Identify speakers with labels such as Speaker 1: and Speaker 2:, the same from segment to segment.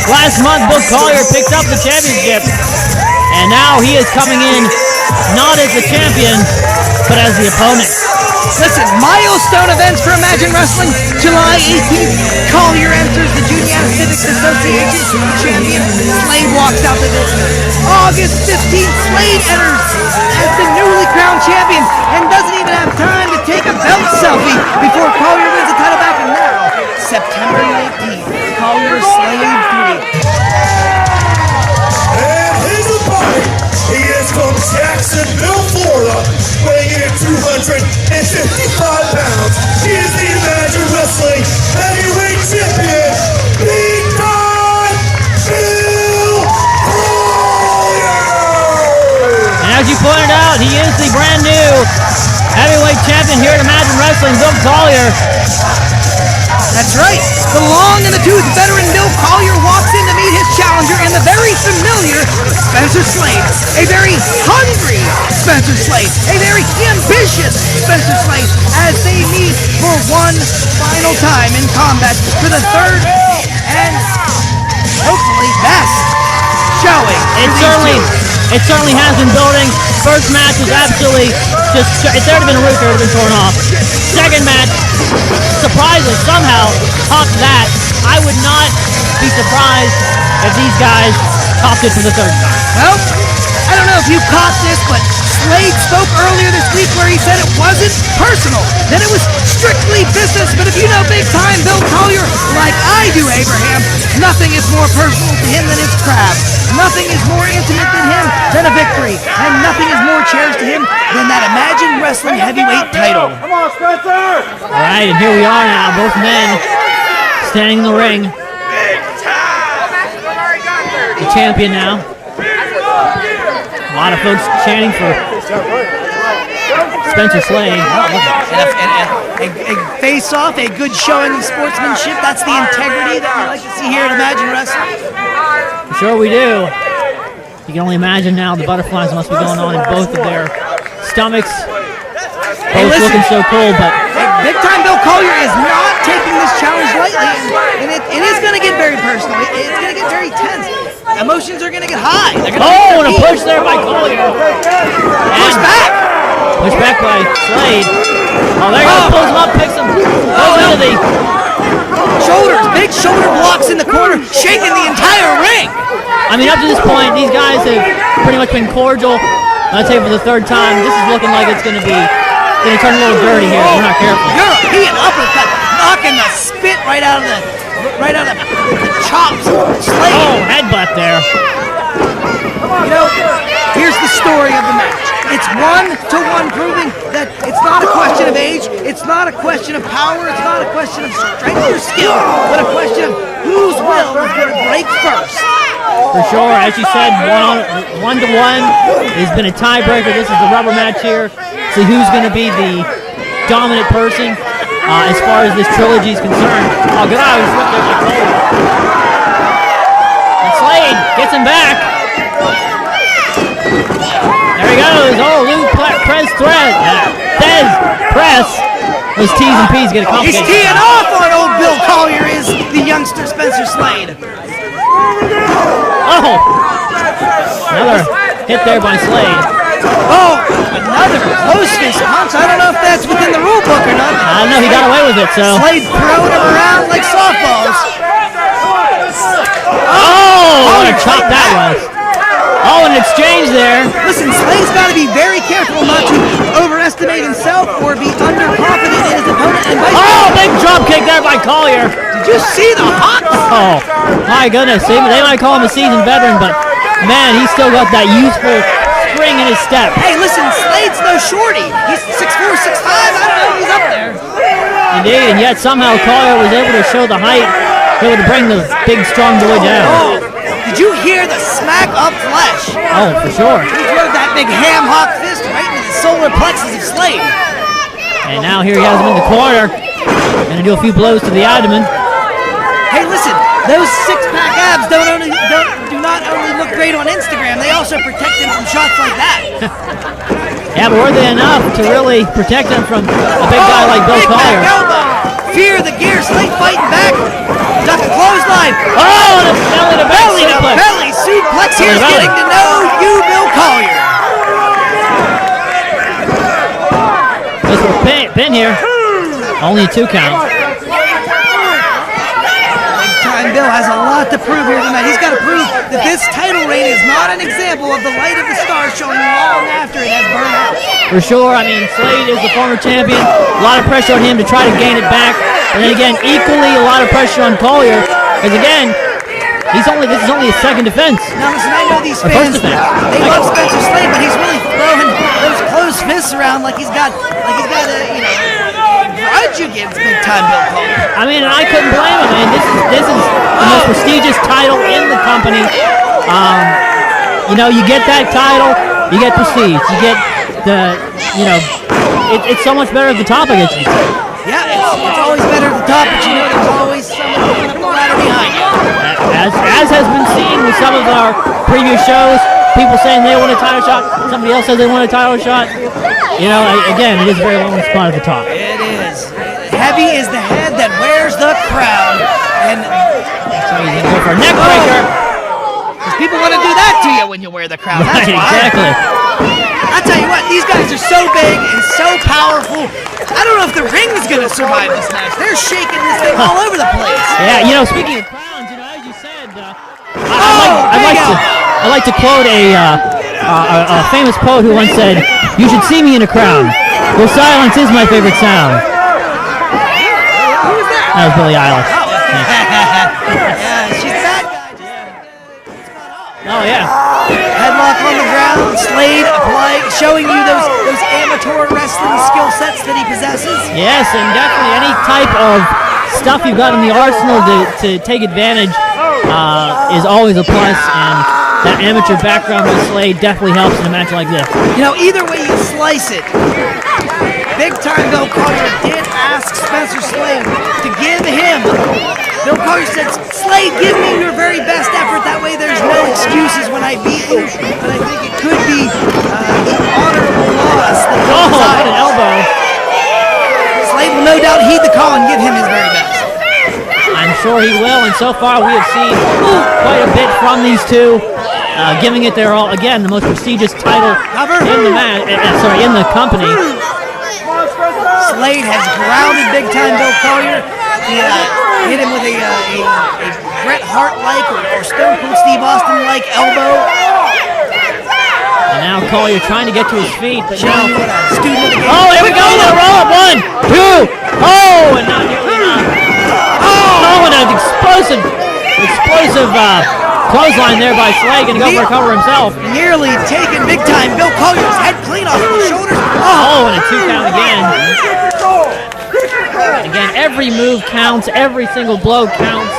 Speaker 1: Last month, Bill Collier picked up the championship, and now he is coming in not as the champion, but as the opponent.
Speaker 2: Listen, milestone events for Imagine Wrestling. July 18th, Collier enters the Junior Civics Association champion. Slade walks out the door. August 15th, Slade enters as the newly crowned champion and doesn't even have time to take a belt selfie before Collier wins the title back. And now, September 19th, Collier Slade 3.
Speaker 3: And his opponent, he is from Jacksonville, Florida, weighing in at 255 pounds. He is the Imagine Wrestling Heavyweight Champion, Big Time Bill Collier!
Speaker 1: And as you pointed out, he is the brand new heavyweight champion here at Imagine Wrestling, Bill Collier.
Speaker 2: That's right. The long in the tooth veteran Bill Collier walks in to meet his challenger in the very familiar Spencer Slade. A very hungry Spencer Slade. A very ambitious Spencer Slade as they meet for one final time in combat for the third and hopefully best showing.
Speaker 1: It certainly has been building. First match was absolutely just, if there had been a roof, there would have been torn off. Second match, surprisingly, somehow topped that. I would not be surprised if these guys topped it for the third time.
Speaker 2: Well, I don't know if you caught this, but Slade spoke earlier this week where he said it wasn't personal, that it was strictly business. But if you know big time Bill Collier like I do, Abraham, nothing is more personal to him than his craft. Nothing is more intimate than him than a victory, and nothing is more cherished to him than that Imagine Wrestling heavyweight title.
Speaker 3: Come on, Spencer!
Speaker 1: All right, and here we are now, both men standing in the ring. The champion now. A lot of folks chanting for Spencer Slade.
Speaker 2: A face-off, a good showing of sportsmanship. That's the integrity that we like to see here at Imagine Wrestling.
Speaker 1: Sure we do. You can only imagine now the butterflies must be going on in both of their stomachs. Both looking so cool, but
Speaker 2: big time Bill Collier is not taking this challenge lightly, and it is going to get very personal. It's going to get very tense. Emotions are going to get high.
Speaker 1: Oh, and a push there by Collier.
Speaker 2: Push back.
Speaker 1: Push back by Slade. Oh, there he goes. Pulls him up, picks him. Goes into the
Speaker 2: shoulders. Big shoulder blocks in the corner, shaking the entire ring.
Speaker 1: I mean, up to this point, these guys have pretty much been cordial. I'd say for the third time, this is looking like it's going to turn a little dirty here if we're not careful.
Speaker 2: European uppercut, knocking the spit right out of the chops. Slade.
Speaker 1: Oh, headbutt there.
Speaker 2: You know, here's the story of the match. It's 1-to-1 proving that it's not a question of age, it's not a question of power, it's not a question of strength or skill, but a question of whose will is going to break first.
Speaker 1: For sure, as you said, 1-to-1 has been a tiebreaker. This is the rubber match here. See who's going to be the dominant person as far as this trilogy is concerned. Oh, good eye was ripped there by Collier. And Slade gets him back. There he goes. Oh, Lou press thread. Bez press. Those T's and P's get complicated.
Speaker 2: He's teeing off on old Bill Collier is the youngster Spencer Slade.
Speaker 1: Oh! Another hit there by Slade.
Speaker 2: Oh, another close fist punch. I don't know if that's within the rule book or not.
Speaker 1: I don't know. He got away with it, so.
Speaker 2: Slade throwing him around like softballs.
Speaker 1: Oh, what a chop that was. Oh, an exchange there.
Speaker 2: Listen, Slade's got to be very careful not to overestimate himself or be underconfident in his opponent. And
Speaker 1: big drop kick there by Collier.
Speaker 2: Did you see the hot?
Speaker 1: Oh, my goodness. They might call him a seasoned veteran, but man, he's still got that youthful spring in his step.
Speaker 2: Hey, listen, Slade's no shorty. He's 6'4", 6'5". I don't know. He's up there.
Speaker 1: Indeed, and yet somehow Collier was able to show the height, able to bring the big, strong boy down.
Speaker 2: Oh, did you hear the smack up flesh?
Speaker 1: Oh, for sure.
Speaker 2: He drove that big ham hock fist right into the solar plexus of Slade.
Speaker 1: And now here he has him in the corner. Gonna do a few blows to the abdomen.
Speaker 2: Hey, listen, those six-pack abs do not only look great on Instagram, they also protect them from shots like that.
Speaker 1: Yeah, but were they enough to really protect him from a big guy like Bill Collier?
Speaker 2: Fear the gear, Slade fighting back. Duck a clothesline.
Speaker 1: Oh, and a belly to
Speaker 2: Collier's
Speaker 1: about
Speaker 2: getting
Speaker 1: it.
Speaker 2: to know you, Bill Collier.
Speaker 1: Guess we're pin here. Only a 2 count.
Speaker 2: Big Time Bill has a lot to prove here tonight. He's got to prove that this title reign is not an example of the light of the stars showing long after it has burned out.
Speaker 1: For sure, I mean, Slade is the former champion. A lot of pressure on him to try to gain it back. And then again, equally a lot of pressure on Collier. Because again, this is only his second defense.
Speaker 2: Now listen, I know these
Speaker 1: Or
Speaker 2: fans,
Speaker 1: first defense.
Speaker 2: they love Spencer Slade, but he's really throwing those closed fists around like he's got a, grudge against Big Time Bill Collier.
Speaker 1: I mean, and I couldn't blame him. I mean, this is the most prestigious title in the company. You get that title, you get prestige. You get it's so much better at the top, I guess you could say.
Speaker 2: Yeah, it's always better at the top, but there's always someone going up the ladder behind you.
Speaker 1: As has been seen with some of our previous shows, people saying they want a title shot, somebody else says they want a title shot. Again, it is very long spot at the top.
Speaker 2: It is. Heavy is the head that wears the crown. And
Speaker 1: so he's going to go for a neck breaker.
Speaker 2: Because people want to do that to you when you wear the crown.
Speaker 1: Right,
Speaker 2: that's why.
Speaker 1: exactly.
Speaker 2: I'll tell you what, these guys are so big and so powerful. I don't know if the ring is going to survive this match. They're shaking this thing all over the place.
Speaker 1: Yeah, speaking of crowns, as you said, I'd like to quote a famous poet who once said, "You should see me in a crown. Your silence is my favorite sound." That was Billie Eilish.
Speaker 2: Yeah, she's a bad guy.
Speaker 1: Oh, yeah.
Speaker 2: Headlock on the ground. Slade showing you those amateur wrestling skill sets that he possesses.
Speaker 1: Yes, and definitely any type of stuff you've got in the arsenal to take advantage is always a plus, and that amateur background with Slade definitely helps in a match like this.
Speaker 2: Either way you slice it, Big Time Bill Collier did ask Spencer Slade to give him. Bill Collier said, "Slade, give me your very best effort. That way there's no excuses when I beat you." But I think it could be the honorable loss.
Speaker 1: What an elbow.
Speaker 2: Slade will no doubt heed the call and give him his very best.
Speaker 1: I'm sure he will, and so far we have seen quite a bit from these two, giving it their all. Again, the most prestigious title in the in the company.
Speaker 2: Slade has grounded Big Time Bill Collier. He hit him with a Bret Hart-like or Stone Cold Steve Austin-like elbow.
Speaker 1: And now Collier trying to get to his feet, but now...
Speaker 2: Student of the game.
Speaker 1: Oh, here we go! The roll-up! 1, 2! Oh, and not nearly enough. Oh, and an explosive clothesline there by Slade. Going to go for a cover himself.
Speaker 2: Nearly taken Big Time Bill Collier's head clean off of his shoulders.
Speaker 1: Oh, and a 2 count again. Again, every move counts. Every single blow counts.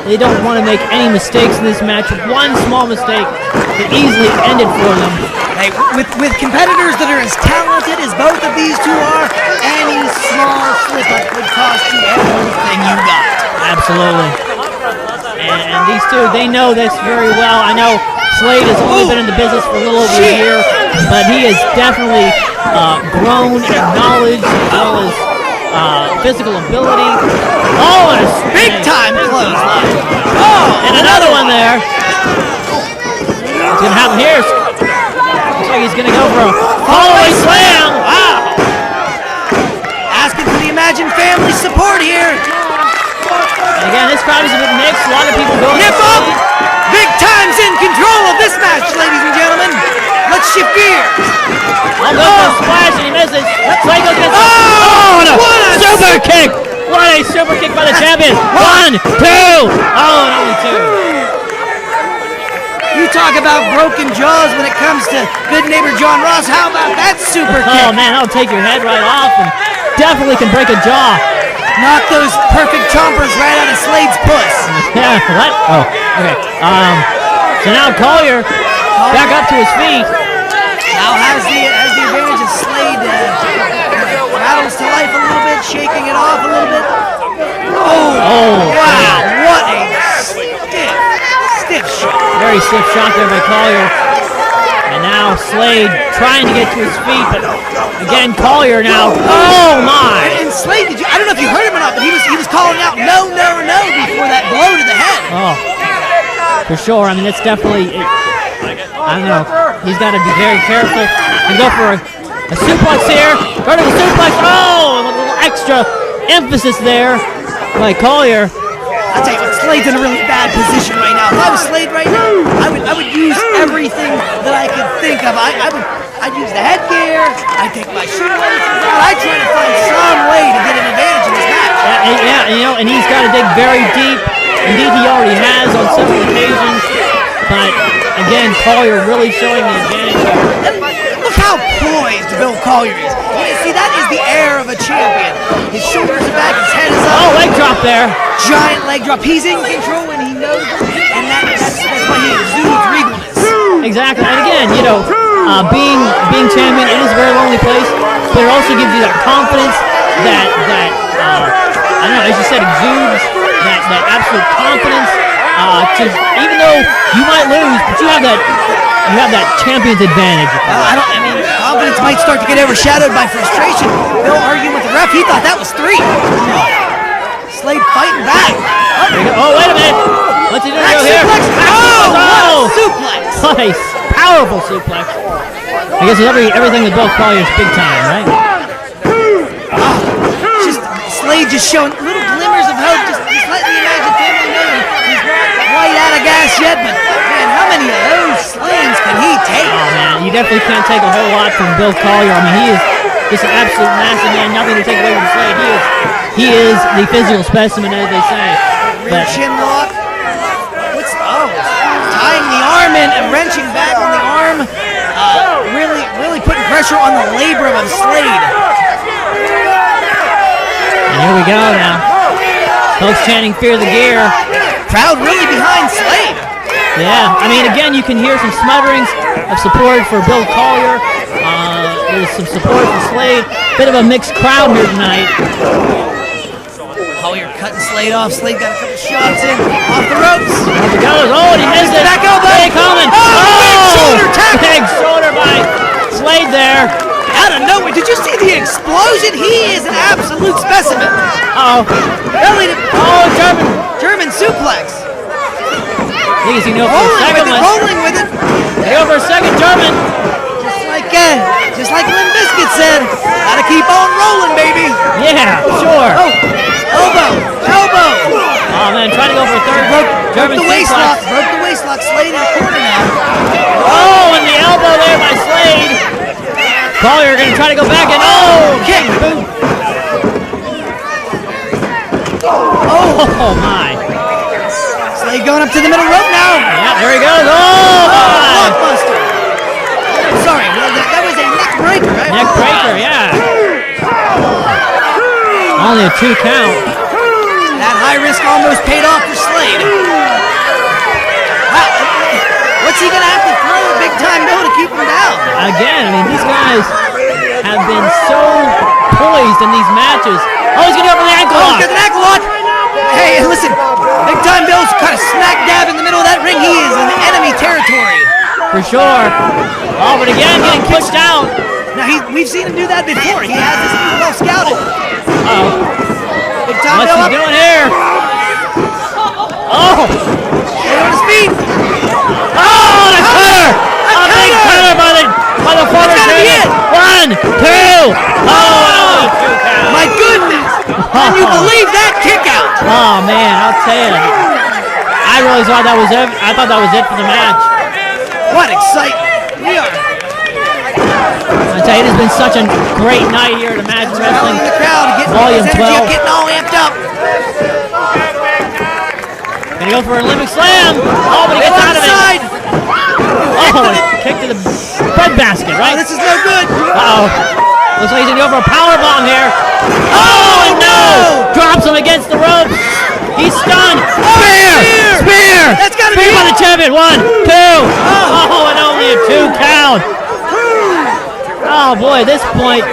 Speaker 1: They don't want to make any mistakes in this match. One small mistake could easily end it for them.
Speaker 2: Hey, with competitors that are as talented as both of these two are, any small slip-up could cost you everything you got.
Speaker 1: Absolutely. And these two, they know this very well. I know Slade has only been in the business for a little over a year, but he has definitely grown in knowledge as well as physical ability. Oh, and a
Speaker 2: big time clothesline. Oh,
Speaker 1: and another one there. What's going to happen here? Looks like he's going to go for a fallaway slam. Wow.
Speaker 2: Asking for the Imagine family support here.
Speaker 1: And again, this crowd is a bit mixed. A lot of people going.
Speaker 2: Nip up! Big Time's in control of this match, ladies and gentlemen. Let's shift gears.
Speaker 1: I'll go for a splash and he misses. Slade goes against
Speaker 2: what a
Speaker 1: super kick! What a super kick by the champion! 1, 2! Oh, and only 2.
Speaker 2: You talk about broken jaws when it comes to good neighbor John Ross. How about that super kick?
Speaker 1: Oh man, that'll take your head right off and definitely can break a jaw.
Speaker 2: Knock those perfect chompers right out of Slade's puss.
Speaker 1: Yeah, what? Oh, okay. So now Collier back up to his feet.
Speaker 2: Now has the advantage of Slade rattles to life a little bit, shaking it off a little bit. Oh wow, what a stiff shot.
Speaker 1: Very stiff shot there by Collier. And now Slade trying to get to his feet, but again Collier now. Oh my!
Speaker 2: And Slade, I don't know if you heard him or not, but he was calling out no before that blow to the head.
Speaker 1: Oh, for sure. I mean, it's definitely I don't know. He's got to be very careful and go for a suplex here. Vertical suplex. Oh, and a little extra emphasis there by Collier.
Speaker 2: I'll tell you what, Slade's in a really bad position right now. If I was Slade right now, I would use everything that I could think of. I'd use the headgear, I'd take my shoe away, I'd try to find some way to get an advantage in this match.
Speaker 1: Yeah, and he's got to dig very deep. Indeed, he already has on several occasions. But, again, Collier really showing the advantage here.
Speaker 2: Look how poised Bill Collier is. See, that is the air of a champion. His shoulders are back, his head is up.
Speaker 1: Oh, leg drop there.
Speaker 2: Giant leg drop. He's in control and he knows it, and that's why he exudes regalness.
Speaker 1: Exactly. And again, being champion, it is a very lonely place, but it also gives you that confidence that I don't know, as you said, exudes that absolute confidence. Even though you might lose, but you have that champion's advantage.
Speaker 2: Confidence might start to get overshadowed by frustration. Bill arguing with the ref, he thought that was 3. Slade fighting back.
Speaker 1: Oh, wait a minute. What's he doing here?
Speaker 2: Suplex.
Speaker 1: Oh,
Speaker 2: suplex.
Speaker 1: Nice. Powerful suplex. I guess everything with both Collier's big time, right?
Speaker 2: Slade just showing little glimmers of hope. Just letting the Imagine family know he's not quite out of gas yet, but man, how many of those slings can he take?
Speaker 1: Oh man, you definitely can't take a whole lot from Bill Collier. I mean, he is just an absolute massive man. Nothing to take away from Slade. He is the physical specimen, as they say.
Speaker 2: Rear chin lock. Tying the arm in and wrenching back on the arm. Really putting pressure on the labrum of Slade.
Speaker 1: And here we go now. Folks chanting "Fear the Gear."
Speaker 2: Crowd really behind Slade.
Speaker 1: Yeah, I mean, again, you can hear some smutterings of support for Bill Collier. There's some support for Slade. Bit of a mixed crowd here tonight.
Speaker 2: Collier cutting Slade off. Slade got a couple shots in. Off the ropes.
Speaker 1: Off it goes. Oh, and he missed it.
Speaker 2: Back elbow.
Speaker 1: Hey, coming.
Speaker 2: Big shoulder tackle.
Speaker 1: Big shoulder by Slade there.
Speaker 2: Out of nowhere. Did you see the explosion? He is an absolute specimen.
Speaker 1: Uh-oh.
Speaker 2: Belly to...
Speaker 1: Oh,
Speaker 2: German suplex.
Speaker 1: I think he's going to go for a second one.
Speaker 2: Rolling with it.
Speaker 1: They go for a second German.
Speaker 2: Just like Limp Bizkit said, gotta keep on rolling, baby.
Speaker 1: Yeah, sure.
Speaker 2: Oh, elbow.
Speaker 1: Oh man, trying to go for a third German suplex.
Speaker 2: Broke the waist lock. Slade in the corner now.
Speaker 1: Oh, and the elbow there by Slade. Collier going to try to go back and kick. Boom. Oh my.
Speaker 2: Slade going up to the middle rope now.
Speaker 1: Yeah, there he goes. Oh my.
Speaker 2: Blockbuster. Sorry, that was a neck breaker, right?
Speaker 1: Neck breaker, yeah. Only a 2 count.
Speaker 2: That high risk almost paid off for Slade. Wow. What's he going to have to throw a big time Bill to keep him down?
Speaker 1: Again, I mean, these guys have been so poised in these matches. Oh, he's going to go for the ankle lock.
Speaker 2: He's got the ankle lock. Hey, listen, big time Bill's kind of smack dab in the middle of that ring. He is in enemy territory.
Speaker 1: For sure. Oh, but again, getting pushed out.
Speaker 2: Now, we've seen him do that before. He has this move well scouted. Big time
Speaker 1: What's
Speaker 2: Bill
Speaker 1: he
Speaker 2: up.
Speaker 1: doing here? Oh!
Speaker 2: Stay on his feet.
Speaker 1: Oh, the cutter! A big cutter by the former
Speaker 2: That's gotta be
Speaker 1: champion. 1, 2. Oh, 2 count.
Speaker 2: My goodness! Can you believe that kick out?
Speaker 1: Oh man, I'll tell you. I really thought that was it. I thought that was it for the match.
Speaker 2: What excitement! We are.
Speaker 1: I tell you, it has been such a great night here at Imagine Wrestling.
Speaker 2: In the crowd,
Speaker 1: Volume 12.
Speaker 2: Getting all amped up.
Speaker 1: Gonna go for an Olympic slam. Oh, but he gets out of it. Oh, and a kick to the breadbasket, right?
Speaker 2: Oh, this is no good.
Speaker 1: Uh-oh. Looks like he's gonna go for a power bomb here. Oh no! Drops him against the ropes. He's stunned. Spear!
Speaker 2: That's gotta be
Speaker 1: Spear by
Speaker 2: it.
Speaker 1: the champion. 1, 2. Oh, and only a 2 count. Oh boy, at this point,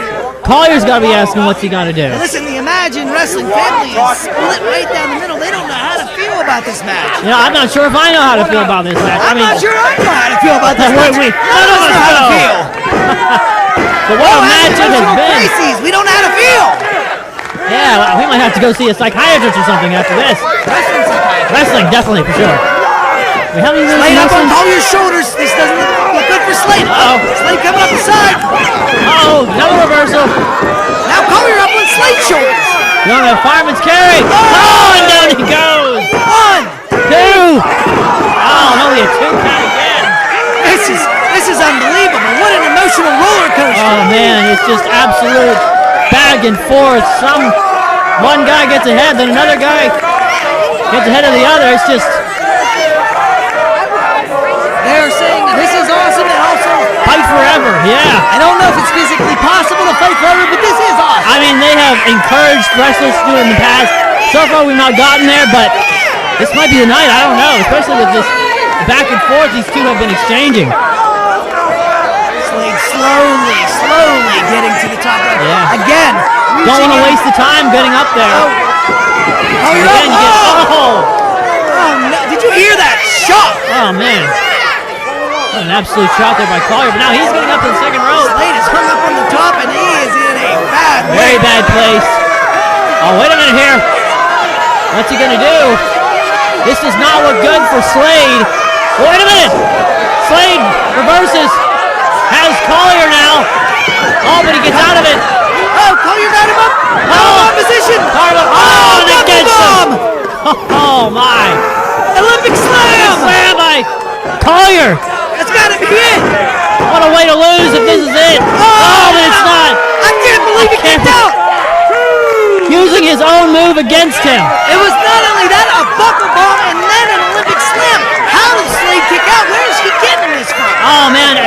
Speaker 1: Collier's got to be asking what's he got to do.
Speaker 2: Listen, the Imagine Wrestling family is split right down the middle. They don't know how to feel about this match.
Speaker 1: You know, I'm not sure if I know how to feel about this match.
Speaker 2: I'm not sure I know how to feel about this match.
Speaker 1: None
Speaker 2: of us know how to feel.
Speaker 1: But what a match it has been.
Speaker 2: Crises. We don't know how to feel.
Speaker 1: Yeah, well, we might have to go see a psychiatrist or something after this.
Speaker 2: Wrestling psychiatrist.
Speaker 1: Wrestling, definitely, for sure. We haven't even
Speaker 2: Slade up on
Speaker 1: listened.
Speaker 2: Collier's shoulders. This doesn't look good for Slade.
Speaker 1: Uh-oh.
Speaker 2: Slade coming up the side.
Speaker 1: Oh, another reversal.
Speaker 2: Now Collier up on Slade's shoulders.
Speaker 1: Going to fireman's carry. Oh, and down he goes.
Speaker 2: 1,
Speaker 1: 2. Oh, no, we had 2 count again.
Speaker 2: This is unbelievable. What an emotional roller coaster.
Speaker 1: Oh, man, it's just absolute back and forth. One guy gets ahead, then another guy gets ahead of the other. It's just...
Speaker 2: They're saying that this is awesome and also...
Speaker 1: Fight forever, yeah.
Speaker 2: I don't know if it's physically possible to fight forever, but this is awesome.
Speaker 1: I mean, they have encouraged wrestlers to do it in the past. So far, we've not gotten there, but this might be the night. I don't know, especially with this back and forth these two have been exchanging.
Speaker 2: Slade slowly getting to the top.
Speaker 1: Yeah.
Speaker 2: Again.
Speaker 1: Don't want to waste the time getting up there.
Speaker 2: Oh, you're
Speaker 1: Again,
Speaker 2: up.
Speaker 1: oh,
Speaker 2: No. Did you hear that shot?
Speaker 1: oh, man. What an absolute shot there by Collier, but now he's getting up to the second rope.
Speaker 2: Slade is hung up on the top, and he is in a bad way.
Speaker 1: Very bad place. Oh, wait a minute here. What's he going to do? This does not look good for Slade. Oh, wait a minute. Slade reverses. Has Collier now. Oh, but he gets out of it.
Speaker 2: Oh, Collier got him up. Oh, position.
Speaker 1: Oh, and it gets him. Oh, my.
Speaker 2: Olympic slam.
Speaker 1: Slam by Collier.
Speaker 2: That's got to be it.
Speaker 1: What a way to lose if this is it. Oh, but it's not.
Speaker 2: I can't believe he kicked out.
Speaker 1: Using his own move against him.
Speaker 2: It was not only that, a buckle bomb and then an Olympic slam. How did Slade kick out? Where is he getting this from?
Speaker 1: Oh, man,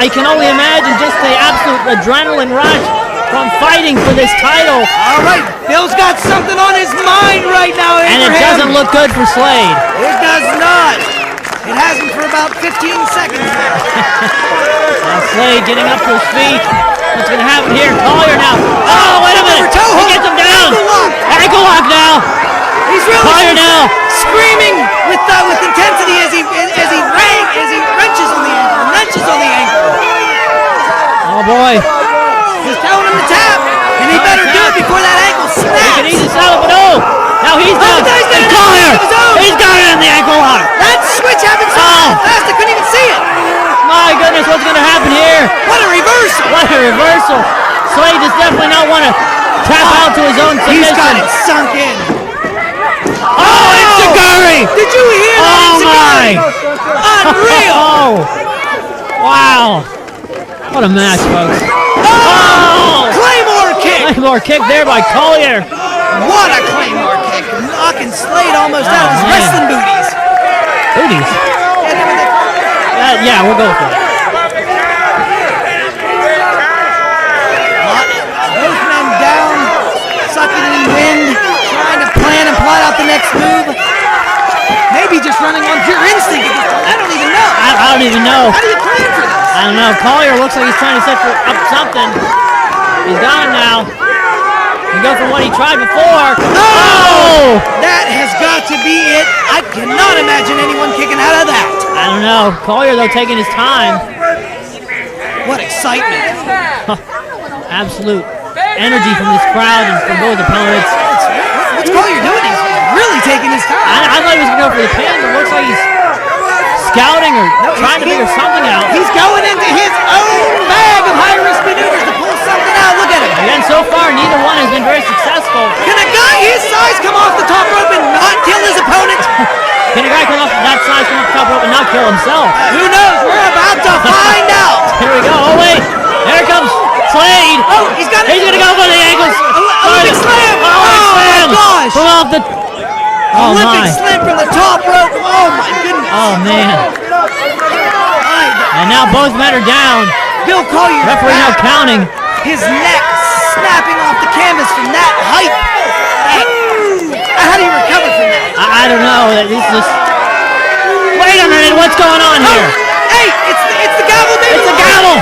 Speaker 1: I can only imagine just the absolute adrenaline rush from fighting for this title.
Speaker 2: All right, Bill's got something on his mind right now,
Speaker 1: And it
Speaker 2: Abraham.
Speaker 1: doesn't look good for Slade.
Speaker 2: It does not. It hasn't for about 15 seconds now.
Speaker 1: Now Slade getting up to his feet. What's going to happen here? Collier now. Oh, wait a minute. He gets him down. Ankle lock now.
Speaker 2: He's really
Speaker 1: Collier now.
Speaker 2: screaming with intensity as he wrenches on the ankle.
Speaker 1: Oh, boy.
Speaker 2: He's telling him to tap, and he better do it before that ankle
Speaker 1: He
Speaker 2: snaps.
Speaker 1: can easily sell it, but no. Now he's down.
Speaker 2: he's got
Speaker 1: And
Speaker 2: it.
Speaker 1: Collier.
Speaker 2: It's over.
Speaker 1: He's got it in the ankle lock.
Speaker 2: That switch happened so fast I couldn't even see it.
Speaker 1: My goodness, what's going to happen here?
Speaker 2: What a reversal.
Speaker 1: What a reversal. Slade does definitely not want to tap out to his own submission.
Speaker 2: He's got it sunk in.
Speaker 1: Oh, it's Shigari.
Speaker 2: Did you hear that?
Speaker 1: Oh, my.
Speaker 2: Unreal.
Speaker 1: Oh, wow. What a match, folks.
Speaker 2: Oh! Claymore kick.
Speaker 1: Claymore kick there by Collier.
Speaker 2: What a Claymore kick. Knocking Slade almost out of his
Speaker 1: man.
Speaker 2: wrestling booties.
Speaker 1: Booties. Yeah, we'll go for it.
Speaker 2: Both men down, sucking in wind, trying to plan and plot out the next move. Maybe just running on pure instinct. I don't even know.
Speaker 1: I don't even know.
Speaker 2: How do you plan for this?
Speaker 1: I don't know. Collier looks like he's trying to set up something. He's got him now. He go for what he tried before. Oh!
Speaker 2: That has got to be it. I cannot imagine anyone kicking out of that.
Speaker 1: I don't know. Collier, though, taking his time.
Speaker 2: What excitement.
Speaker 1: Absolute energy from this crowd and from both opponents.
Speaker 2: What's Collier doing? He's really taking his time.
Speaker 1: I thought he was going to go for the pin, but it looks like he's scouting or trying to figure something out.
Speaker 2: He's going into his own bag of high-risk maneuvers to pull something out. Look at him.
Speaker 1: Again, so far, neither one has been very successful.
Speaker 2: Can a guy his size come off the top rope and not kill his opponent?
Speaker 1: Can a guy come off that size, come off the top rope and not kill himself?
Speaker 2: Who knows? We're about to find out.
Speaker 1: Here we go. Oh, wait. There comes Slade.
Speaker 2: Oh, he's got it.
Speaker 1: He's going to go for the ankles.
Speaker 2: Olympic slam.
Speaker 1: Olympic slam.
Speaker 2: my gosh.
Speaker 1: From off the... Oh,
Speaker 2: Olympic
Speaker 1: my.
Speaker 2: slam from the top rope. Oh, my goodness.
Speaker 1: Oh, man. And now both men are down.
Speaker 2: Bill Collier.
Speaker 1: Referee now counting.
Speaker 2: His neck snapping off the canvas from that height. How do you recover from that?
Speaker 1: I don't know. This is... Wait a minute. What's going on here?
Speaker 2: Hey, it's the gavel.
Speaker 1: It's the gavel.